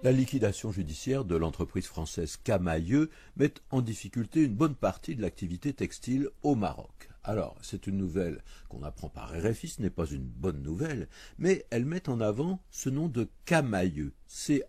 La liquidation judiciaire de l'entreprise française Camaïeu met en difficulté une bonne partie de l'activité textile au Maroc. Alors, c'est une nouvelle qu'on apprend par RFI, ce n'est pas une bonne nouvelle, mais elle met en avant ce nom de Camaïeu, C-A-M-A-I-E-U.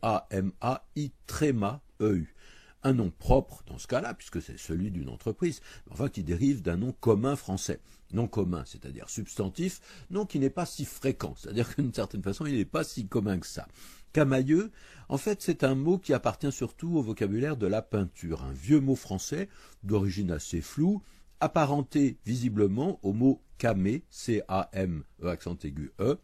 Un nom propre dans ce cas-là, puisque c'est celui d'une entreprise, enfin qui dérive d'un nom commun français. Nom commun, c'est-à-dire substantif, nom qui n'est pas si fréquent, c'est-à-dire qu'une certaine façon, il n'est pas si commun que ça. Camaïeu, en fait, c'est un mot qui appartient surtout au vocabulaire de la peinture, un vieux mot français d'origine assez floue, apparenté visiblement au mot camé, C-A-M-E accent aigu E,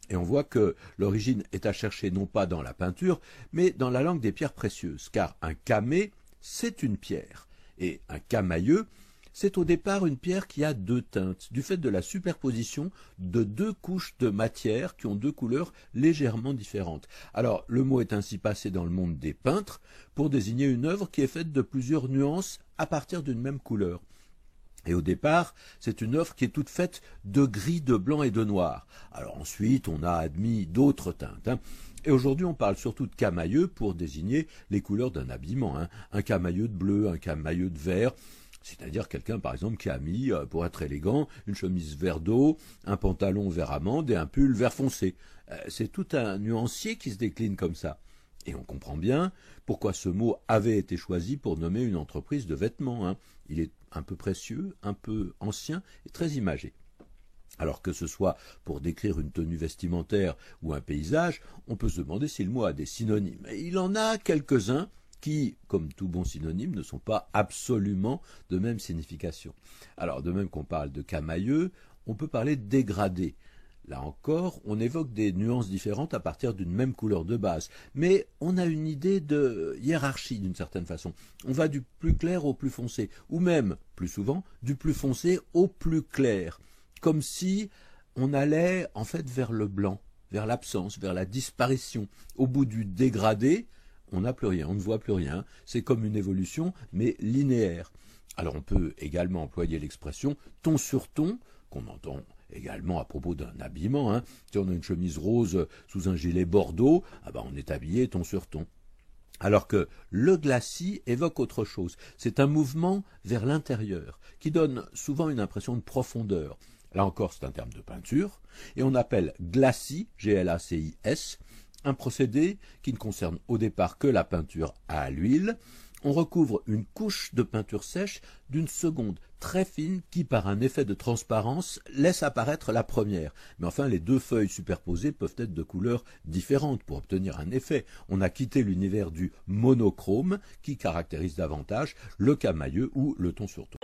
et on voit que l'origine est à chercher non pas dans la peinture, mais dans la langue des pierres précieuses, car un camé, c'est une pierre, et un camaïeu, c'est au départ une pierre qui a deux teintes, du fait de la superposition de deux couches de matière qui ont deux couleurs légèrement différentes. Alors, le mot est ainsi passé dans le monde des peintres pour désigner une œuvre qui est faite de plusieurs nuances à partir d'une même couleur. Et au départ, c'est une œuvre qui est toute faite de gris, de blanc et de noir. Alors ensuite, on a admis d'autres teintes. Et aujourd'hui, on parle surtout de camaïeu pour désigner les couleurs d'un habillement. Un camaïeu de bleu, un camaïeu de vert. C'est-à-dire quelqu'un, par exemple, qui a mis, pour être élégant, une chemise vert d'eau, un pantalon vert amande et un pull vert foncé. C'est tout un nuancier qui se décline comme ça. Et on comprend bien pourquoi ce mot avait été choisi pour nommer une entreprise de vêtements. Il est un peu précieux, un peu ancien et très imagé. Alors que ce soit pour décrire une tenue vestimentaire ou un paysage, on peut se demander si le mot a des synonymes. Et il en a quelques-uns qui, comme tout bon synonyme, ne sont pas absolument de même signification. Alors, de même qu'on parle de camaïeu, on peut parler de dégradé. Là encore, on évoque des nuances différentes à partir d'une même couleur de base. Mais on a une idée de hiérarchie d'une certaine façon. On va du plus clair au plus foncé, ou même, plus souvent, du plus foncé au plus clair. Comme si on allait en fait vers le blanc, vers l'absence, vers la disparition. Au bout du dégradé, on n'a plus rien, on ne voit plus rien. C'est comme une évolution, mais linéaire. Alors on peut également employer l'expression ton sur ton, qu'on entend également à propos d'un habillement. Si on a une chemise rose sous un gilet bordeaux, on est habillé ton sur ton. Alors que le glacis évoque autre chose. C'est un mouvement vers l'intérieur qui donne souvent une impression de profondeur. Là encore, c'est un terme de peinture. Et on appelle glacis, G-L-A-C-I-S, un procédé qui ne concerne au départ que la peinture à l'huile. On recouvre une couche de peinture sèche d'une seconde très fine qui, par un effet de transparence, laisse apparaître la première. Mais enfin, les deux feuilles superposées peuvent être de couleurs différentes pour obtenir un effet. On a quitté l'univers du monochrome qui caractérise davantage le camaïeu ou le ton sur ton.